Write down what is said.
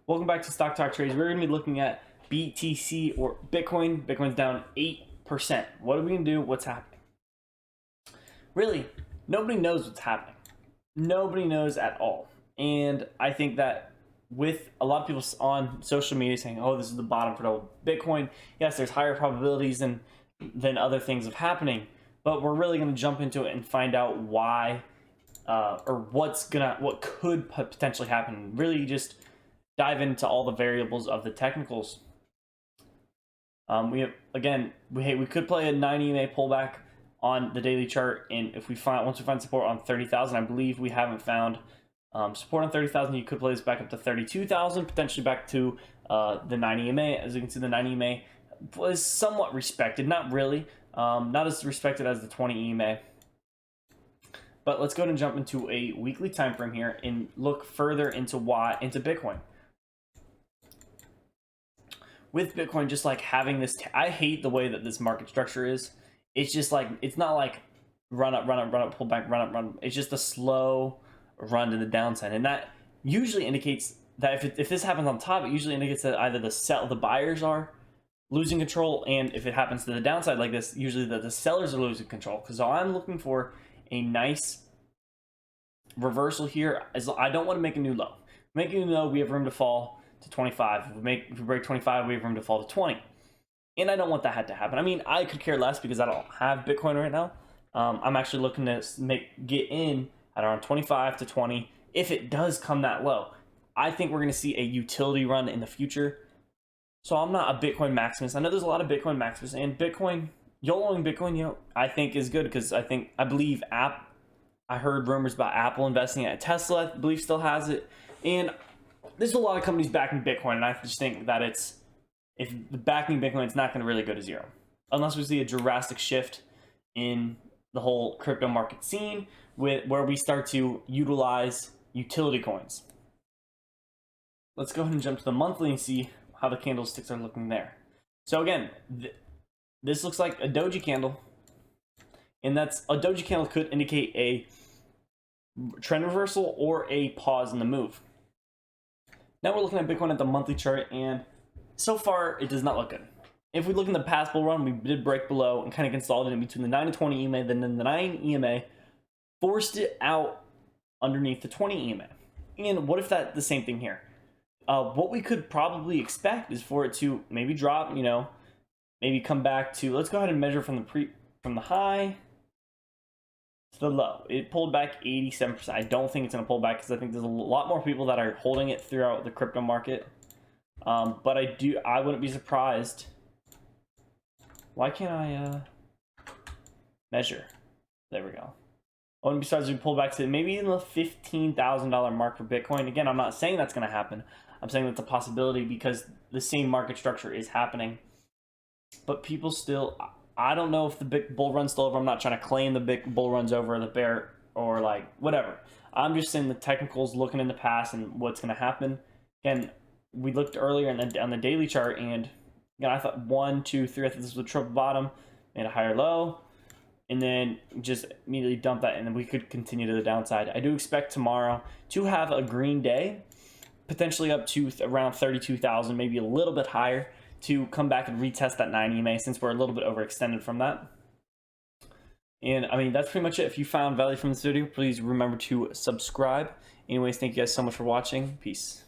Welcome back to Stock Talk Trades. We're going to be looking at BTC or Bitcoin. Bitcoin's down 8%. What are we going to do? What's happening? Really, nobody knows what's happening. Nobody knows at all. And I think that with a lot of people on social media saying, oh, this is the bottom for Bitcoin. Yes, there's higher probabilities than other things of happening. But we're really going to jump into it and find out why or what could potentially happen. Really just dive into all the variables of the technicals. We could play a 9 EMA pullback on the daily chart, and once we find support on 30,000, I believe we haven't found support on 30,000. You could play this back up to 32,000, potentially back to the 9 EMA. As you can see, the 9 EMA was somewhat respected, not really, not as respected as the 20 EMA. But let's go ahead and jump into a weekly time frame here and look further into Bitcoin. With Bitcoin, just like having this, I hate the way that this market structure is. It's just like, it's not like run up, pull back, run up. It's just a slow run to the downside. And that usually indicates that if this happens on top, it usually indicates that either the buyers are losing control. And if it happens to the downside like this, usually the sellers are losing control. Because I'm looking for a nice reversal here. I don't want to make a new low. Making a new low, we have room to fall to 25. If we break 25, we have room to fall to 20. And I don't want that to happen. I mean, I could care less because I don't have Bitcoin right now. I'm actually looking to get in at around 25 to 20 if it does come that low. I think we're going to see a utility run in the future. So I'm not a Bitcoin maximist. I know there's a lot of Bitcoin maximists, and YOLOing Bitcoin, I think is good because I believe I heard rumors about Apple investing at Tesla. I believe still has it. And there's a lot of companies backing Bitcoin, and I just think that if the backing Bitcoin, it's not going to really go to zero unless we see a drastic shift in the whole crypto market scene where we start to utilize utility coins. Let's go ahead and jump to the monthly and see how the candlesticks are looking there. So again, this looks like a doji candle, and that's a doji candle could indicate a trend reversal or a pause in the move. Now we're looking at Bitcoin at the monthly chart, and so far it does not look good. If we look in the past bull run, we did break below and kind of consolidated between the 9 and 20 EMA, then the 9 EMA forced it out underneath the 20 EMA. And what if that's the same thing here? What we could probably expect is for it to maybe drop, maybe come back to, let's go ahead and measure from the high to the low. It pulled back 87%. I don't think it's going to pull back because I think there's a lot more people that are holding it throughout the crypto market. But I wouldn't be surprised. Why can't I measure? There we go. I wouldn't be surprised if we pull back to maybe even the $15,000 mark for Bitcoin. Again, I'm not saying that's going to happen. I'm saying that's a possibility because the same market structure is happening. But people still, I don't know if the big bull run's still over. I'm not trying to claim the big bull run's over, the bear, or like whatever. I'm just saying the technicals, looking in the past and what's going to happen. Again, we looked earlier on the daily chart, and again, I thought 1, 2, 3. I think this was a triple bottom, made a higher low, and then just immediately dump that, and then we could continue to the downside. I do expect tomorrow to have a green day, potentially up to around 32,000, maybe a little bit higher, to come back and retest that 9 EMA since we're a little bit overextended from that. And I mean, that's pretty much it. If you found value from this video, please remember to subscribe. Anyways, thank you guys so much for watching. Peace.